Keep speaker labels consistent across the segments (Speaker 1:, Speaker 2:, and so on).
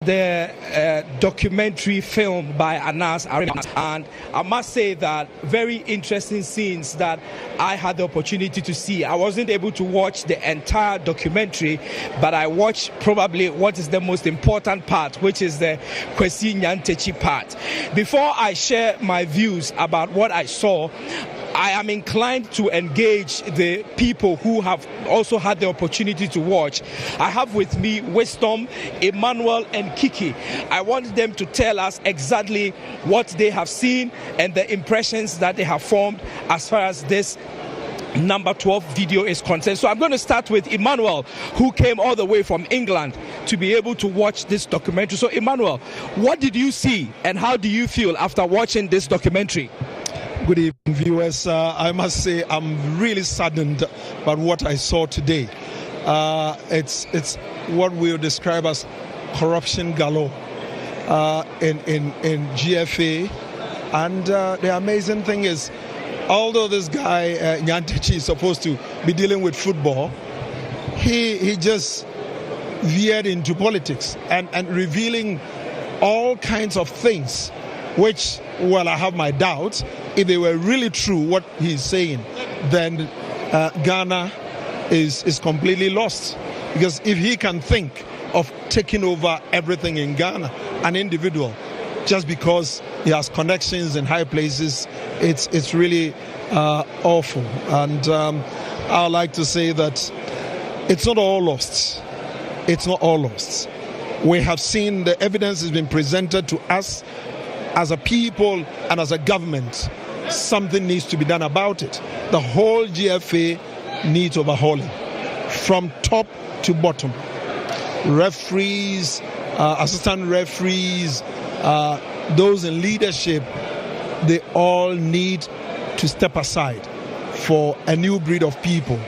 Speaker 1: the documentary film by Anas Arena, and I must say that very interesting scenes that I had the opportunity to see. I wasn't able to watch the entire documentary, but I watched probably what is the most important part, which is the Kwesi Nyatekyi part. Before I share my views about what I saw, I am inclined to engage the people who have also had the opportunity to watch. I have with me Wisdom, Emmanuel, and Kiki. I want them to tell us exactly what they have seen and the impressions that they have formed as far as this number 12 video is concerned. So I'm going to start with Emmanuel, who came all the way from England to be able to watch this documentary. So Emmanuel, what did you see and how do you feel after watching this documentary?
Speaker 2: Good evening, viewers. I must say I'm really saddened by what I saw today. It's what we'll describe as corruption galore in GFA. And the amazing thing is, although this guy Nyatekyi is supposed to be dealing with football, he just veered into politics and revealing all kinds of things, which, well, I have my doubts. If they were really true, what he's saying, then Ghana is completely lost. Because if he can think of taking over everything in Ghana, an individual, just because he has connections in high places, it's really awful. And I'd like to say that it's not all lost. It's not all lost. We have seen the evidence has been presented to us as a people and as a government. Something needs to be done about it. The whole GFA needs overhauling from top to bottom. Referees, assistant referees, those in leadership, they all need to step aside for a new breed of people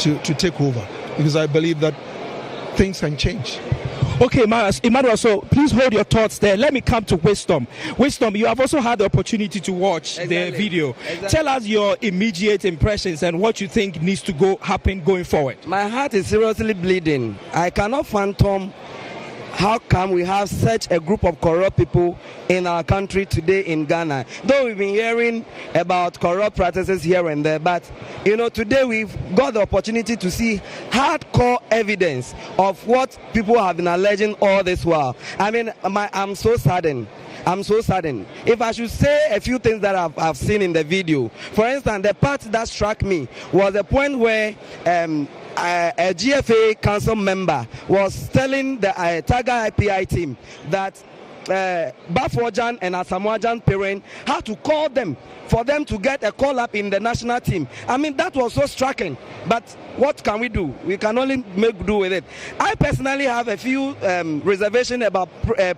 Speaker 2: to take over, because I believe that things can change.
Speaker 1: Okay, Emmanuel, so please hold your thoughts there. Let me come to Wisdom. Wisdom, you have also had the opportunity to watch the video. Exactly. Tell us your immediate impressions and what you think needs to happen going forward.
Speaker 3: My heart is seriously bleeding. I cannot fathom how come we have such a group of corrupt people in our country today in Ghana. Though we've been hearing about corrupt practices here and there, but today we've got the opportunity to see hardcore evidence of what people have been alleging all this while. I mean, I'm so saddened. I'm so saddened. If I should say a few things that I've seen in the video, for instance, the part that struck me was the point where a GFA council member was telling the Taga IPI team that Bafwajan and Asamoahjan parent had to call them for them to get a call up in the national team. I mean, that was so striking. But what can we do? We can only make do with it. I personally have a few reservations about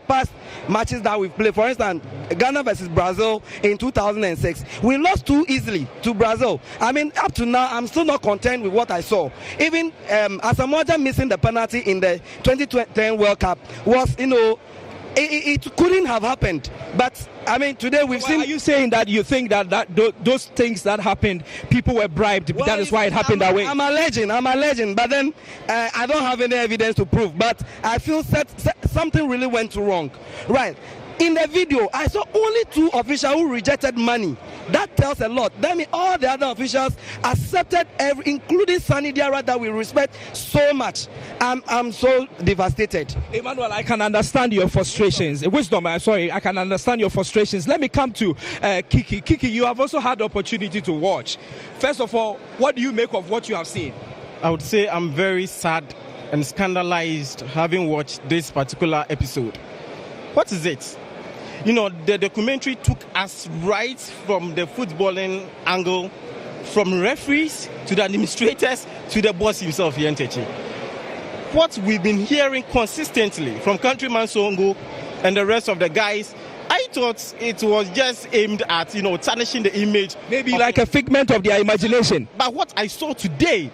Speaker 3: past matches that we've played. For instance, Ghana versus Brazil in 2006. We lost too easily to Brazil. I mean, up to now, I'm still not content with what I saw. Even Asamoahjan missing the penalty in the 2010 World Cup was, it couldn't have happened. But I mean, today we've seen. Are
Speaker 1: you saying that you think that those things that happened, people were bribed? Well, that is why it happened that way.
Speaker 3: I'm alleging, but then I don't have any evidence to prove. But I feel something really went wrong. Right. In the video, I saw only 2 officials who rejected money. That tells a lot. That means all the other officials accepted, including Sani Diarra, that we respect so much. I'm so devastated.
Speaker 1: Emmanuel, I can understand your frustrations. Wisdom, I can understand your frustrations. Let me come to Kiki. Kiki, you have also had the opportunity to watch. First of all, what do you make of what you have seen?
Speaker 4: I would say I'm very sad and scandalized having watched this particular episode. What is it? The documentary took us right from the footballing angle, from referees to the administrators to the boss himself, Nyatekyi. What we've been hearing consistently from Countryman Songo and the rest of the guys, I thought it was just aimed at, tarnishing the image.
Speaker 1: Maybe like a figment of their imagination.
Speaker 4: But what I saw today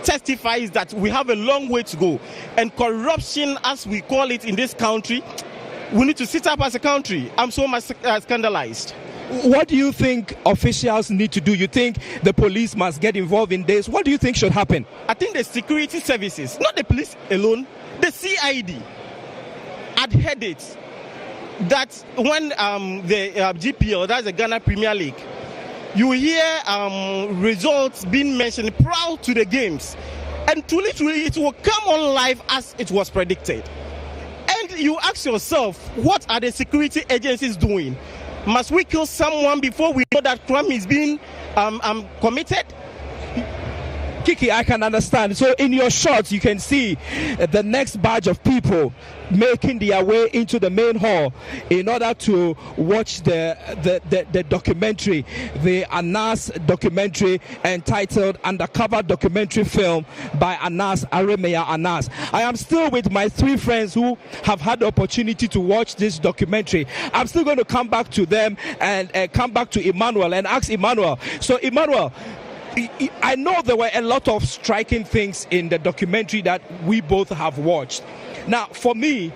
Speaker 4: testifies that we have a long way to go. And corruption, as we call it in this country, we need to sit up as a country. I'm so much scandalized.
Speaker 1: What do you think officials need to do? You think the police must get involved in this? What do you think should happen?
Speaker 4: I think the security services, not the police alone, the CID, had heard it that when the GPL, that's the Ghana Premier League, you hear results being mentioned prior to the games, and truly it will come on live as it was predicted. And you ask yourself, what are the security agencies doing? Must we kill someone before we know that crime is being committed?
Speaker 1: Kiki, I can understand. So in your shots, you can see the next batch of people making their way into the main hall in order to watch the documentary, the Anas documentary entitled Undercover Documentary Film by Anas Aremeya Anas. I am still with my three friends who have had the opportunity to watch this documentary. I'm still going to come back to them and come back to Emmanuel and ask Emmanuel. So Emmanuel, I know there were a lot of striking things in the documentary that we both have watched. Now, for me,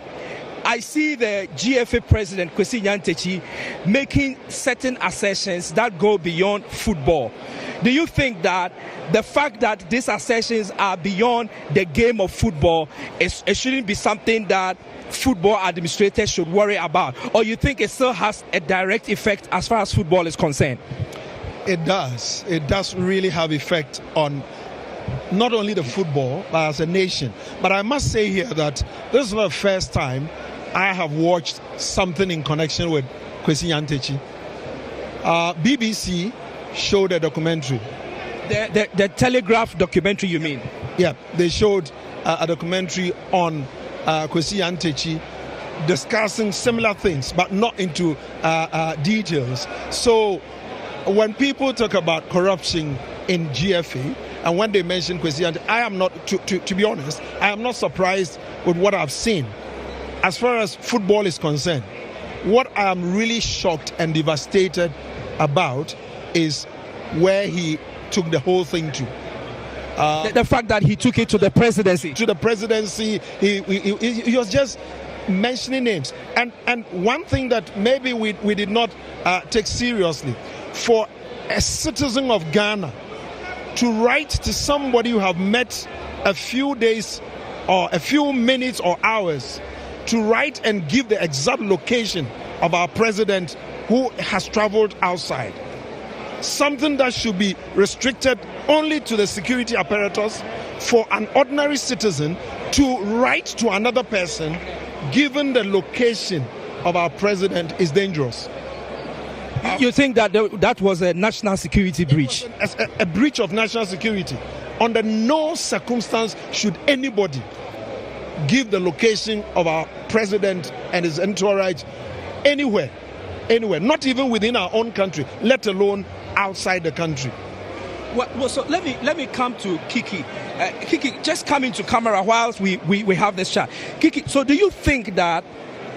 Speaker 1: I see the GFA president, Kwesi Nyatekyi, making certain assertions that go beyond football. Do you think that the fact that these assertions are beyond the game of football, it shouldn't be something that football administrators should worry about? Or you think it still has a direct effect as far as football is concerned?
Speaker 2: It does. It does really have effect on not only the football, but as a nation. But I must say here that this is not the first time I have watched something in connection with Kwesi Nyatekyi. BBC showed a documentary.
Speaker 1: The Telegraph documentary, you mean?
Speaker 2: Yeah, they showed a documentary on Kwesi Nyatekyi discussing similar things, but not into details. So when people talk about corruption in GFA, and when they mention Kwesi Nyatekyi, I am not, to be honest, I am not surprised with what I've seen. As far as football is concerned, what I am really shocked and devastated about is where he took the whole thing to.
Speaker 1: The fact that he took it to the presidency.
Speaker 2: To the presidency, he was just mentioning names. And one thing that maybe we did not take seriously, for a citizen of Ghana to write to somebody you have met a few days or a few minutes or hours, to write and give the exact location of our president who has traveled outside, something that should be restricted only to the security apparatus, for an ordinary citizen to write to another person given the location of our president is dangerous.
Speaker 1: You think that that was a national security breach?
Speaker 2: A breach of national security. Under no circumstance should anybody give the location of our president and his entourage anywhere, not even within our own country, let alone outside the country.
Speaker 1: Well, so let me come to Kiki. Kiki, just come into camera whilst we have this chat. Kiki, so do you think that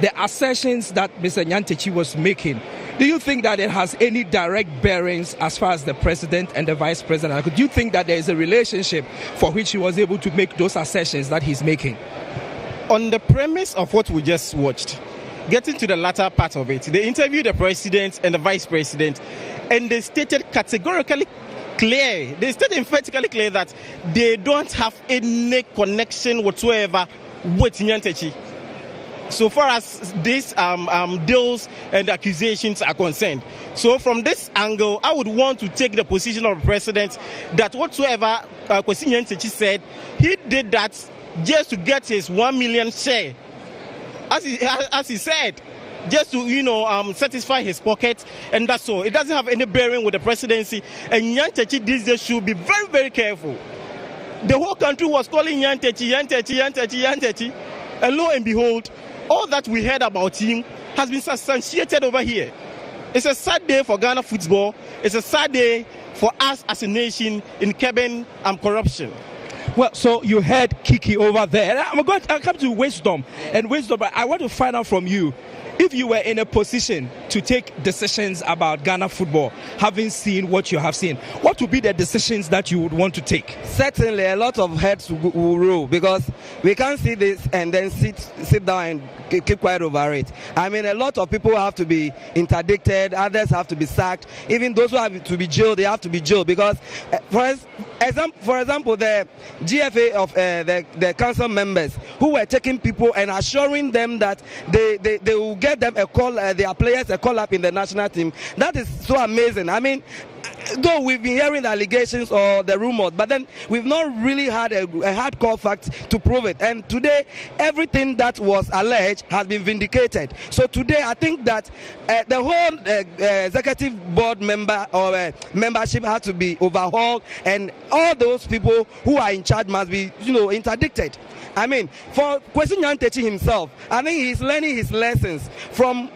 Speaker 1: the assertions that Mr. Nyatekyi was making, do you think that it has any direct bearings as far as the president and the vice president? Do you think that there is a relationship for which he was able to make those assertions that he's making?
Speaker 4: On the premise of what we just watched, getting to the latter part of it, they interviewed the president and the vice president, and they stated categorically clear, they stated emphatically clear that they don't have any connection whatsoever with Nyatekyi, so far as these deals and accusations are concerned. So from this angle, I would want to take the position of the president that whatsoever Kwesi Nyatekyi said, he did that just to get his 1 million share, as he said, just to satisfy his pocket, and that's all. It doesn't have any bearing with the presidency. And Nyatekyi these days should be very, very careful. The whole country was calling Nyatekyi, and lo and behold, all that we heard about him has been substantiated over here. It's a sad day for Ghana football. It's a sad day for us as a nation in curbing corruption.
Speaker 1: Well, so you heard Kiki over there. I'll come to Wisdom. And Wisdom, I want to find out from you. If you were in a position to take decisions about Ghana football, having seen what you have seen, what would be the decisions that you would want to take?
Speaker 3: Certainly, a lot of heads will roll, because we can't see this and then sit down and keep quiet over it. I mean, a lot of people have to be interdicted, others have to be sacked. Even those who have to be jailed, they have to be jailed, because, for example, the GFA of the council members who were taking people and assuring them that they will get them a call, their players a call up in the national team. That is so amazing. I mean, though we've been hearing the allegations or the rumors, but then we've not really had a hardcore fact to prove it. And today, everything that was alleged has been vindicated. So today, I think that the whole executive board member or membership has to be overhauled, and all those people who are in charge must be, interdicted. I mean, for Kwesi Nyatekyi himself, I think he's learning his lessons from,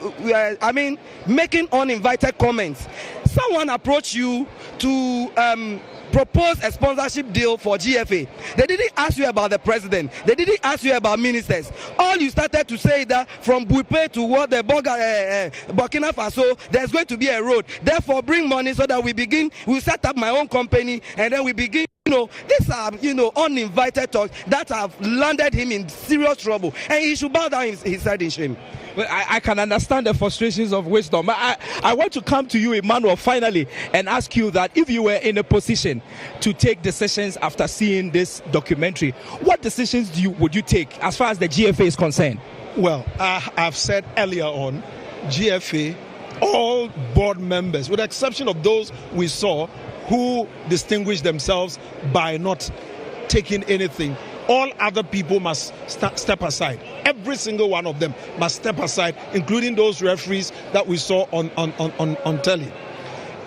Speaker 3: making uninvited comments. Someone approached you to propose a sponsorship deal for GFA. They didn't ask you about the president. They didn't ask you about ministers. All you started to say that from Buipe to what the Burkina Faso, there's going to be a road. Therefore, bring money so that we set up my own company, and then we begin. These are, uninvited talks that have landed him in serious trouble, and he should bow down his head in shame.
Speaker 1: Well, I can understand the frustrations of wisdom. I want to come to you, Emmanuel, finally, and ask you that if you were in a position to take decisions after seeing this documentary, what decisions would you take as far as the GFA is concerned?
Speaker 2: Well, I've said earlier on, GFA, all board members, with the exception of those we saw who distinguished themselves by not taking anything, all other people must step aside. Every single one of them must step aside, including those referees that we saw on telly.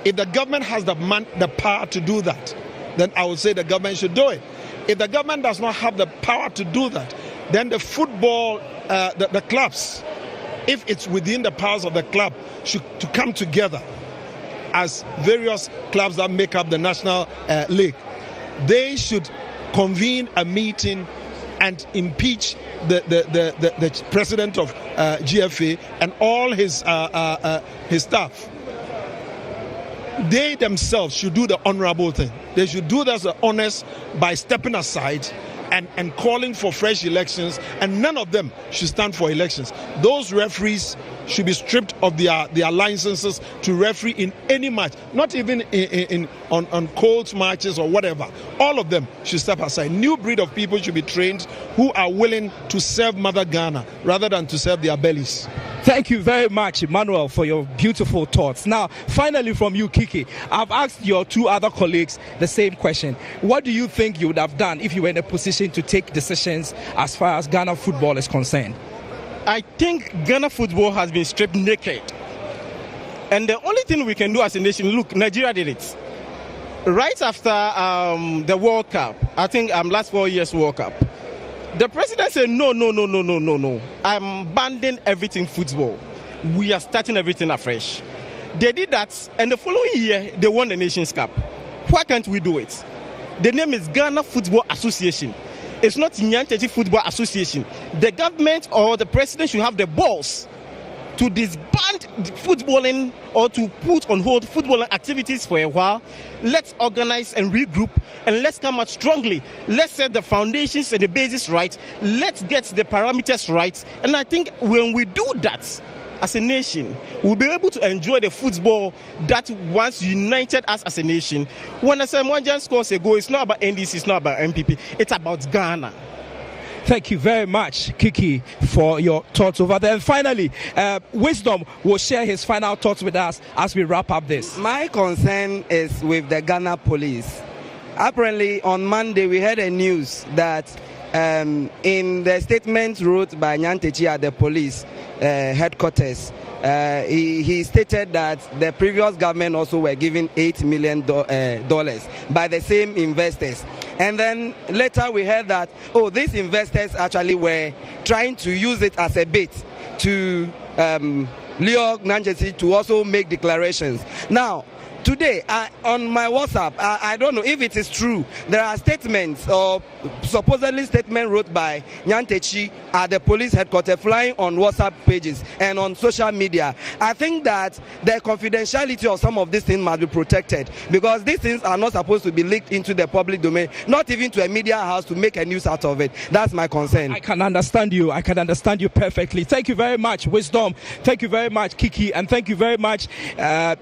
Speaker 2: If the government has the power to do that, then I would say the government should do it. If the government does not have the power to do that, then the football, the clubs, if it's within the powers of the club, should to come together as various clubs that make up the National League. They should convene a meeting and impeach the president of GFA and all his staff. They themselves should do the honorable thing. They should do that honest by stepping aside and calling for fresh elections, and none of them should stand for elections. Those referees should be stripped of their licenses to referee in any match, not even on cold matches or whatever. All of them should step aside. New breed of people should be trained who are willing to serve Mother Ghana rather than to serve their bellies.
Speaker 1: Thank you very much, Emmanuel, for your beautiful thoughts. Now, finally from you, Kiki, I've asked your two other colleagues the same question. What do you think you would have done if you were in a position to take decisions as far as Ghana football is concerned?
Speaker 4: I think Ghana football has been stripped naked. And the only thing we can do as a nation, look, Nigeria did it. Right after the World Cup, I think last 4 years World Cup, the president said, no. I'm banning everything football. We are starting everything afresh. They did that, and the following year, they won the Nations Cup. Why can't we do it? The name is Ghana Football Association. It's not Nyatekyi Football Association. The government or the president should have the balls to disband footballing or to put on hold footballing activities for a while. Let's organize and regroup, and let's come out strongly. Let's set the foundations and the basis right. Let's get the parameters right. And I think when we do that, as a nation, we'll be able to enjoy the football that once united us as a nation. When a Samoan scores a goal, it's not about NDC, it's not about MPP, it's about Ghana.
Speaker 1: Thank you very much, Kiki, for your thoughts over there. And finally, Wisdom will share his final thoughts with us as we wrap up this.
Speaker 3: My concern is with the Ghana police. Apparently, on Monday, we heard a news that in the statement wrote by Nyatekyi at the police headquarters, he stated that the previous government also were given $8 million by the same investors. And then later we heard that, these investors actually were trying to use it as a bait to lure Nyatekyi to also make declarations. Now, Today, on my WhatsApp, I don't know if it is true. There are statements, or supposedly statements wrote by Nyatekyi at the police headquarters flying on WhatsApp pages and on social media. I think that the confidentiality of some of these things must be protected, because these things are not supposed to be leaked into the public domain, not even to a media house to make a news out of it. That's my concern.
Speaker 1: I can understand you. I can understand you perfectly. Thank you very much, Wisdom. Thank you very much, Kiki. And thank you very much,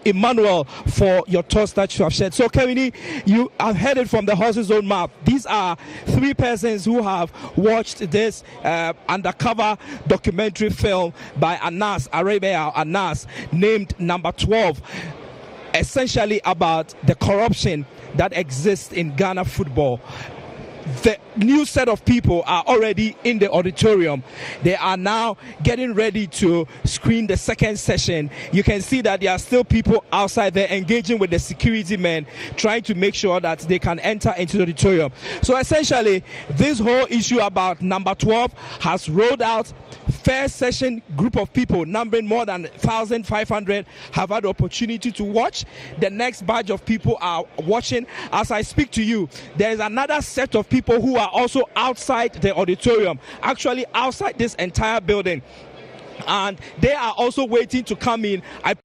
Speaker 1: Emmanuel, for your thoughts that you have shared. So, Kevin, you have heard it from the horse's own mouth. These are three persons who have watched this undercover documentary film by Anas Arabia Anas, named Number 12, essentially about the corruption that exists in Ghana football. The new set of people are already in the auditorium. They are now getting ready to screen the second session. You can see that there are still people outside there engaging with the security men, trying to make sure that they can enter into the auditorium. So essentially, this whole issue about Number 12 has rolled out. First session group of people numbering more than 1,500 have had the opportunity to watch. The next batch of people are watching. As I speak to you, there is another set of people who are also outside the auditorium, actually outside this entire building, and they are also waiting to come in.